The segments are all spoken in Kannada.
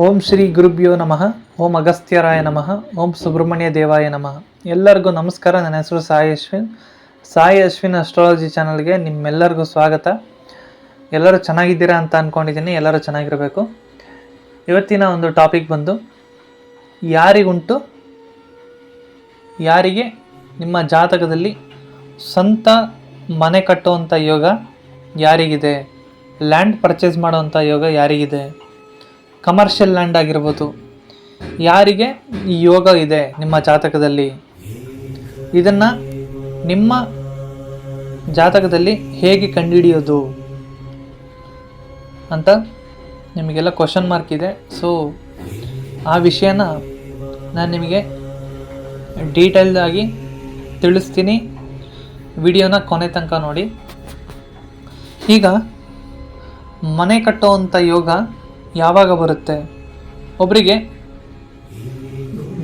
ಓಂ ಶ್ರೀ ಗುರುಭ್ಯೋ ನಮಃ. ಓಂ ಅಗಸ್ತ್ಯರಾಯ ನಮಃ. ಓಂ ಸುಬ್ರಹ್ಮಣ್ಯ ದೇವಾಯ ನಮಃ. ಎಲ್ಲರಿಗೂ ನಮಸ್ಕಾರ. ನನ್ನ ಹೆಸರು ಸಾಯಿ ಅಶ್ವಿನ್ ಅಸ್ಟ್ರಾಲಜಿ ಚಾನಲ್ಗೆ ನಿಮ್ಮೆಲ್ಲರಿಗೂ ಸ್ವಾಗತ. ಎಲ್ಲರೂ ಚೆನ್ನಾಗಿದ್ದೀರಾ ಅಂತ ಅಂದ್ಕೊಂಡಿದ್ದೀನಿ. ಎಲ್ಲರೂ ಚೆನ್ನಾಗಿರಬೇಕು. ಇವತ್ತಿನ ಒಂದು ಟಾಪಿಕ್ ಬಂದು ಯಾರಿಗೆ ನಿಮ್ಮ ಜಾತಕದಲ್ಲಿ ಸ್ವಂತ ಮನೆ ಕಟ್ಟುವಂಥ ಯೋಗ ಯಾರಿಗಿದೆ, ಲ್ಯಾಂಡ್ ಪರ್ಚೇಸ್ ಮಾಡುವಂಥ ಯೋಗ ಯಾರಿಗಿದೆ, ಕಮರ್ಷಿಯಲ್ ಲ್ಯಾಂಡ್ ಆಗಿರ್ಬೋದು, ಯಾರಿಗೆ ಈ ಯೋಗ ಇದೆ ನಿಮ್ಮ ಜಾತಕದಲ್ಲಿ, ಇದನ್ನು ನಿಮ್ಮ ಜಾತಕದಲ್ಲಿ ಹೇಗೆ ಕಂಡುಹಿಡಿಯೋದು ಅಂತ ನಿಮಗೆಲ್ಲ ಕ್ವಶನ್ ಮಾರ್ಕ್ ಇದೆ. ಸೊ ಆ ವಿಷಯನ ನಾನು ನಿಮಗೆ ಡೀಟೇಲ್ಡಾಗಿ ತಿಳಿಸ್ತೀನಿ. ವಿಡಿಯೋನ ಕೊನೆ ತನಕ ನೋಡಿ. ಈಗ ಮನೆ ಕಟ್ಟುವಂಥ ಯೋಗ ಯಾವಾಗ ಬರುತ್ತೆ? ಒಬ್ಬರಿಗೆ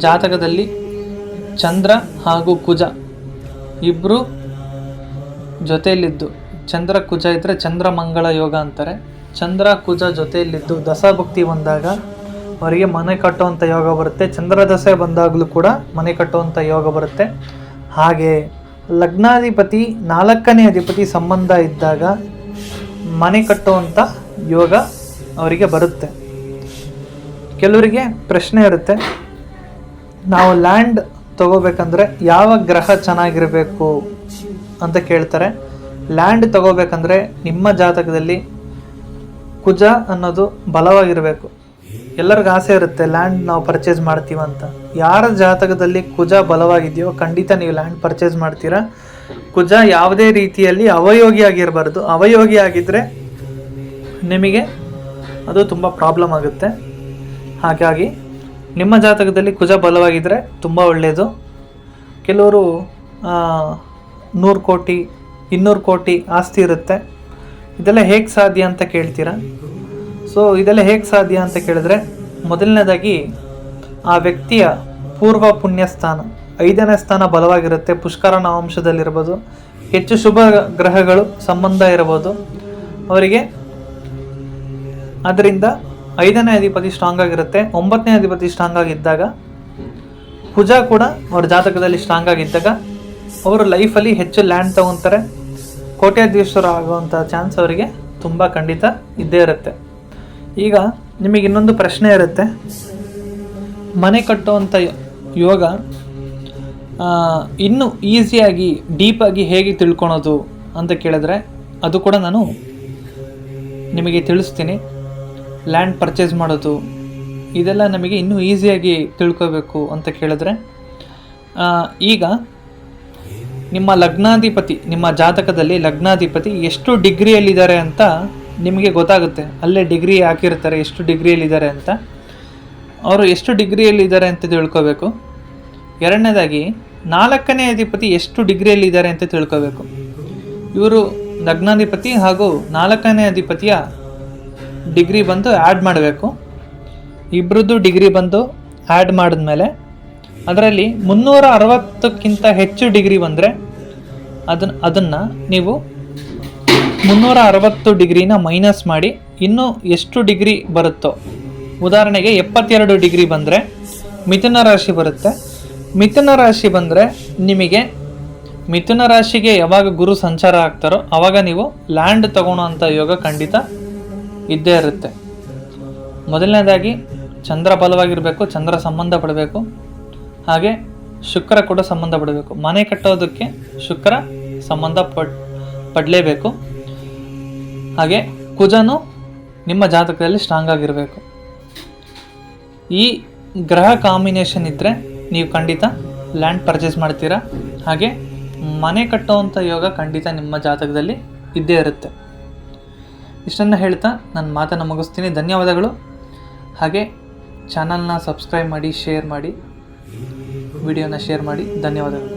ಜಾತಕದಲ್ಲಿ ಚಂದ್ರ ಹಾಗೂ ಕುಜ ಇಬ್ಬರು ಜೊತೆಯಲ್ಲಿದ್ದು, ಚಂದ್ರ ಕುಜ ಇದ್ದರೆ ಚಂದ್ರ ಮಂಗಳ ಯೋಗ ಅಂತಾರೆ. ಚಂದ್ರ ಕುಜ ಜೊತೆಯಲ್ಲಿದ್ದು ದಶಾಭಕ್ತಿ ಬಂದಾಗ ಅವರಿಗೆ ಮನೆ ಕಟ್ಟುವಂಥ ಯೋಗ ಬರುತ್ತೆ. ಚಂದ್ರ ದಶೆ ಬಂದಾಗಲೂ ಕೂಡ ಮನೆ ಕಟ್ಟುವಂಥ ಯೋಗ ಬರುತ್ತೆ. ಹಾಗೆ ಲಗ್ನಾಧಿಪತಿ 4ನೇ ಅಧಿಪತಿ ಸಂಬಂಧ ಇದ್ದಾಗ ಮನೆ ಕಟ್ಟುವಂಥ ಯೋಗ ಅವರಿಗೆ ಬರುತ್ತೆ. ಕೆಲವರಿಗೆ ಪ್ರಶ್ನೆ ಇರುತ್ತೆ, ನಾವು ಲ್ಯಾಂಡ್ ತಗೋಬೇಕಂದ್ರೆ ಯಾವ ಗ್ರಹ ಚೆನ್ನಾಗಿರಬೇಕು ಅಂತ ಕೇಳ್ತಾರೆ. ಲ್ಯಾಂಡ್ ತಗೋಬೇಕಂದ್ರೆ ನಿಮ್ಮ ಜಾತಕದಲ್ಲಿ ಕುಜ ಅನ್ನೋದು ಬಲವಾಗಿರಬೇಕು. ಎಲ್ಲರಿಗೂ ಆಸೆ ಇರುತ್ತೆ ಲ್ಯಾಂಡ್ ನಾವು ಪರ್ಚೇಸ್ ಮಾಡ್ತೀವಂತ. ಯಾರ ಜಾತಕದಲ್ಲಿ ಕುಜ ಬಲವಾಗಿದೆಯೋ ಖಂಡಿತ ನೀವು ಲ್ಯಾಂಡ್ ಪರ್ಚೇಸ್ ಮಾಡ್ತೀರಾ. ಕುಜ ಯಾವುದೇ ರೀತಿಯಲ್ಲಿ ಅವಯೋಗಿ ಆಗಿರಬಾರ್ದು. ಅವಯೋಗಿ ಆಗಿದ್ದರೆ ನಿಮಗೆ ಅದು ತುಂಬ ಪ್ರಾಬ್ಲಮ್ ಆಗುತ್ತೆ. ಹಾಗಾಗಿ ನಿಮ್ಮ ಜಾತಕದಲ್ಲಿ ಕುಜ ಬಲವಾಗಿದ್ದರೆ ತುಂಬ ಒಳ್ಳೆಯದು. ಕೆಲವರು 100 ಕೋಟಿ 200 ಕೋಟಿ ಆಸ್ತಿ ಇರುತ್ತೆ. ಇದೆಲ್ಲ ಹೇಗೆ ಸಾಧ್ಯ ಅಂತ ಕೇಳ್ತೀರಾ? ಸೊ ಇದೆಲ್ಲ ಹೇಗೆ ಸಾಧ್ಯ ಅಂತ ಕೇಳಿದ್ರೆ, ಮೊದಲನೇದಾಗಿ ಆ ವ್ಯಕ್ತಿಯ ಪೂರ್ವ ಪುಣ್ಯ ಸ್ಥಾನ 5ನೇ ಸ್ಥಾನ ಬಲವಾಗಿರುತ್ತೆ. ಪುಷ್ಕರ ನವಾಂಶದಲ್ಲಿರ್ಬೋದು, ಹೆಚ್ಚು ಶುಭ ಗ್ರಹಗಳು ಸಂಬಂಧ ಇರ್ಬೋದು ಅವರಿಗೆ. ಅದರಿಂದ 5ನೇ ಅಧಿಪತಿ ಸ್ಟ್ರಾಂಗ್ ಆಗಿರುತ್ತೆ. 9ನೇ ಅಧಿಪತಿ ಸ್ಟ್ರಾಂಗ್ ಆಗಿದ್ದಾಗ, ಕುಜ ಕೂಡ ಅವ್ರ ಜಾತಕದಲ್ಲಿ ಸ್ಟ್ರಾಂಗ್ ಆಗಿದ್ದಾಗ ಅವರು ಲೈಫಲ್ಲಿ ಹೆಚ್ಚು ಲ್ಯಾಂಡ್ ತಗೊತಾರೆ. ಕೋಟ್ಯಾಧೀಶ್ವರ ಆಗುವಂಥ ಚಾನ್ಸ್ ಅವರಿಗೆ ತುಂಬ ಖಂಡಿತ ಇದ್ದೇ ಇರುತ್ತೆ. ಈಗ ನಿಮಗೆ ಇನ್ನೊಂದು ಪ್ರಶ್ನೆ ಇರುತ್ತೆ, ಮನೆ ಕಟ್ಟುವಂಥ ಯೋಗ ಇನ್ನೂ ಈಸಿಯಾಗಿ ಡೀಪಾಗಿ ಹೇಗೆ ತಿಳ್ಕೊಳೋದು ಅಂತ ಕೇಳಿದ್ರೆ, ಅದು ಕೂಡ ನಾನು ನಿಮಗೆ ತಿಳಿಸ್ತೀನಿ. ಲ್ಯಾಂಡ್ ಪರ್ಚೇಸ್ ಮಾಡೋದು ಇದೆಲ್ಲ ನಮಗೆ ಇನ್ನೂ ಈಸಿಯಾಗಿ ತಿಳ್ಕೋಬೇಕು ಅಂತ ಕೇಳಿದ್ರೆ, ಈಗ ನಿಮ್ಮ ಲಗ್ನಾಧಿಪತಿ, ನಿಮ್ಮ ಜಾತಕದಲ್ಲಿ ಲಗ್ನಾಧಿಪತಿ ಎಷ್ಟು ಡಿಗ್ರಿಯಲ್ಲಿದ್ದಾರೆ ಅಂತ ನಿಮಗೆ ಗೊತ್ತಾಗುತ್ತೆ. ಅಲ್ಲೇ ಡಿಗ್ರಿ ಹಾಕಿರ್ತಾರೆ ಎಷ್ಟು ಡಿಗ್ರಿಯಲ್ಲಿದ್ದಾರೆ ಅಂತ. ಅವರು ಎಷ್ಟು ಡಿಗ್ರಿಯಲ್ಲಿದ್ದಾರೆ ಅಂತ ತಿಳ್ಕೋಬೇಕು. ಎರಡನೇದಾಗಿ 4ನೇ ಅಧಿಪತಿ ಎಷ್ಟು ಡಿಗ್ರಿಯಲ್ಲಿದ್ದಾರೆ ಅಂತ ತಿಳ್ಕೋಬೇಕು. ಇವರು ಲಗ್ನಾಧಿಪತಿ ಹಾಗೂ 4ನೇ ಅಧಿಪತಿಯ ಡಿಗ್ರಿ ಬಂದು ಆ್ಯಡ್ ಮಾಡಬೇಕು. ಇಬ್ಬರದ್ದು ಡಿಗ್ರಿ ಬಂದು ಆ್ಯಡ್ ಮಾಡಿದ್ಮೇಲೆ ಅದರಲ್ಲಿ 360ಕ್ಕಿಂತ ಹೆಚ್ಚು ಡಿಗ್ರಿ ಬಂದರೆ ಅದನ್ನು ನೀವು 360 ಡಿಗ್ರಿನ ಮೈನಸ್ ಮಾಡಿ ಇನ್ನೂ ಎಷ್ಟು ಡಿಗ್ರಿ ಬರುತ್ತೋ, ಉದಾಹರಣೆಗೆ 72 ಡಿಗ್ರಿ ಬಂದರೆ ಮಿಥುನ ರಾಶಿ ಬರುತ್ತೆ. ಮಿಥುನ ರಾಶಿ ಬಂದರೆ ನಿಮಗೆ ಮಿಥುನ ರಾಶಿಗೆ ಯಾವಾಗ ಗುರು ಸಂಚಾರ ಆಗ್ತಾರೋ ಆವಾಗ ನೀವು ಲ್ಯಾಂಡ್ ತಗೊಳ್ಳೋಂಥ ಯೋಗ ಖಂಡಿತ ಇದ್ದೇ ಇರುತ್ತೆ. ಮೊದಲನೇದಾಗಿ ಚಂದ್ರ ಬಲವಾಗಿರಬೇಕು, ಚಂದ್ರ ಸಂಬಂಧ ಪಡಬೇಕು. ಹಾಗೆ ಶುಕ್ರ ಕೂಡ ಸಂಬಂಧ ಪಡಬೇಕು. ಮನೆ ಕಟ್ಟೋದಕ್ಕೆ ಶುಕ್ರ ಸಂಬಂಧ ಪಡಲೇಬೇಕು. ಹಾಗೆ ಕುಜನು ನಿಮ್ಮ ಜಾತಕದಲ್ಲಿ ಸ್ಟ್ರಾಂಗ್ ಆಗಿರಬೇಕು. ಈ ಗ್ರಹ ಕಾಂಬಿನೇಷನ್ ಇದ್ದರೆ ನೀವು ಖಂಡಿತ ಲ್ಯಾಂಡ್ ಪರ್ಚೇಸ್ ಮಾಡ್ತೀರಾ. ಹಾಗೆ ಮನೆ ಕಟ್ಟುವಂಥ ಯೋಗ ಖಂಡಿತ ನಿಮ್ಮ ಜಾತಕದಲ್ಲಿ ಇದ್ದೇ ಇರುತ್ತೆ. ಇಷ್ಟನ್ನು ಹೇಳ್ತಾ ನನ್ನ ಮಾತನ್ನು ಮುಗಿಸ್ತೀನಿ. ಧನ್ಯವಾದಗಳು. ಹಾಗೆ ಚಾನಲ್ನ ಸಬ್ಸ್ಕ್ರೈಬ್ ಮಾಡಿ, ಶೇರ್ ಮಾಡಿ, ವಿಡಿಯೋನ ಶೇರ್ ಮಾಡಿ. ಧನ್ಯವಾದಗಳು.